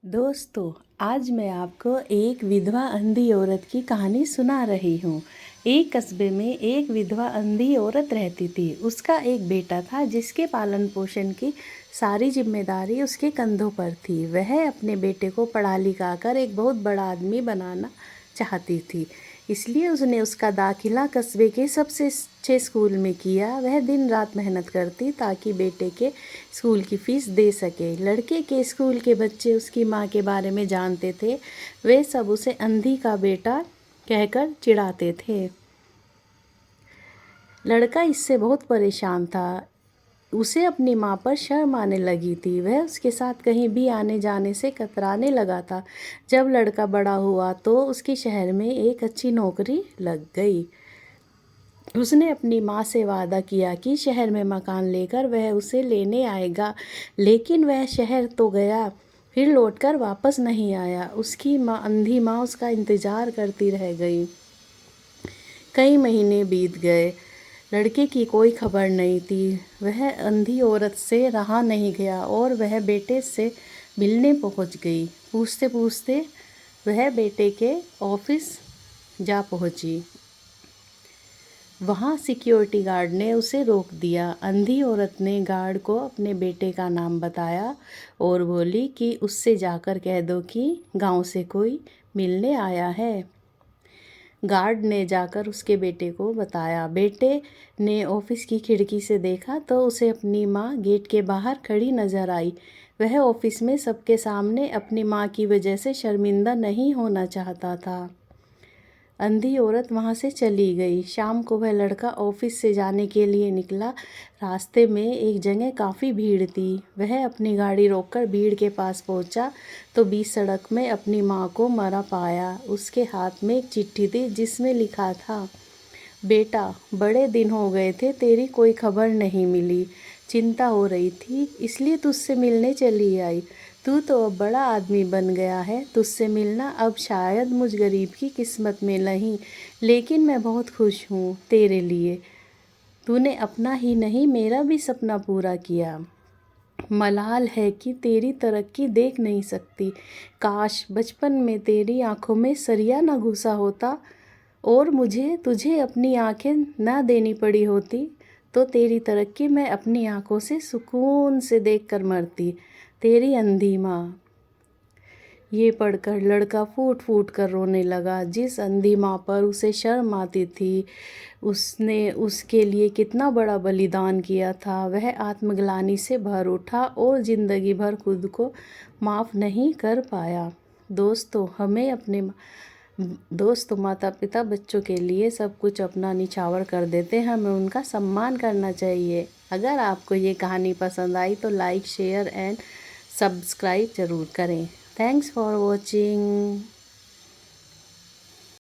दोस्तों, आज मैं आपको एक विधवा अंधी औरत की कहानी सुना रही हूँ। एक कस्बे में एक विधवा अंधी औरत रहती थी। उसका एक बेटा था जिसके पालन पोषण की सारी जिम्मेदारी उसके कंधों पर थी। वह अपने बेटे को पढ़ा लिखा कर एक बहुत बड़ा आदमी बनाना चाहती थी, इसलिए उसने उसका दाखिला कस्बे के सबसे अच्छे स्कूल में किया। वह दिन रात मेहनत करती ताकि बेटे के स्कूल की फ़ीस दे सके। लड़के के स्कूल के बच्चे उसकी माँ के बारे में जानते थे। वे सब उसे अंधी का बेटा कहकर चिढ़ाते थे। लड़का इससे बहुत परेशान था। उसे अपनी माँ पर शर्म आने लगी थी। वह उसके साथ कहीं भी आने जाने से कतराने लगा था। जब लड़का बड़ा हुआ तो उसकी शहर में एक अच्छी नौकरी लग गई। उसने अपनी माँ से वादा किया कि शहर में मकान लेकर वह उसे लेने आएगा, लेकिन वह शहर तो गया, फिर लौटकर वापस नहीं आया। उसकी माँ, अंधी माँ, उसका इंतज़ार करती रह गई। कई महीने बीत गए, लड़के की कोई खबर नहीं थी। वह अंधी औरत से रहा नहीं गया और वह बेटे से मिलने पहुंच गई। पूछते पूछते वह बेटे के ऑफिस जा पहुंची। वहाँ सिक्योरिटी गार्ड ने उसे रोक दिया। अंधी औरत ने गार्ड को अपने बेटे का नाम बताया और बोली कि उससे जाकर कह दो कि गांव से कोई मिलने आया है। गार्ड ने जाकर उसके बेटे को बताया। बेटे ने ऑफिस की खिड़की से देखा तो उसे अपनी माँ गेट के बाहर खड़ी नजर आई। वह ऑफिस में सबके सामने अपनी माँ की वजह से शर्मिंदा नहीं होना चाहता था। अंधी औरत वहाँ से चली गई। शाम को वह लड़का ऑफिस से जाने के लिए निकला। रास्ते में एक जगह काफ़ी भीड़ थी। वह अपनी गाड़ी रोककर भीड़ के पास पहुँचा तो बीच सड़क में अपनी माँ को मरा पाया। उसके हाथ में एक चिट्ठी थी जिसमें लिखा था, बेटा, बड़े दिन हो गए थे, तेरी कोई खबर नहीं मिली। चिंता हो रही थी, इसलिए तुझसे मिलने चली आई। तू तो अब बड़ा आदमी बन गया है, तुझसे मिलना अब शायद मुझ गरीब की किस्मत में नहीं, लेकिन मैं बहुत खुश हूँ तेरे लिए। तूने अपना ही नहीं मेरा भी सपना पूरा किया। मलाल है कि तेरी तरक्की देख नहीं सकती। काश बचपन में तेरी आंखों में सरिया न घुसा होता और मुझे तुझे अपनी आंखें ना देनी पड़ी होती, तो तेरी तरक्की मैं अपनी आंखों से सुकून से देखकर मरती। तेरी अंधी माँ। ये पढ़कर लड़का फूट फूट कर रोने लगा। जिस अंधी माँ पर उसे शर्म आती थी, उसने उसके लिए कितना बड़ा बलिदान किया था। वह आत्मग्लानि से भर उठा और ज़िंदगी भर खुद को माफ़ नहीं कर पाया। दोस्तों, माता पिता बच्चों के लिए सब कुछ अपना निछावर कर देते हैं, हमें उनका सम्मान करना चाहिए। अगर आपको ये कहानी पसंद आई तो लाइक, शेयर एंड सब्सक्राइब ज़रूर करें। Thanks for watching.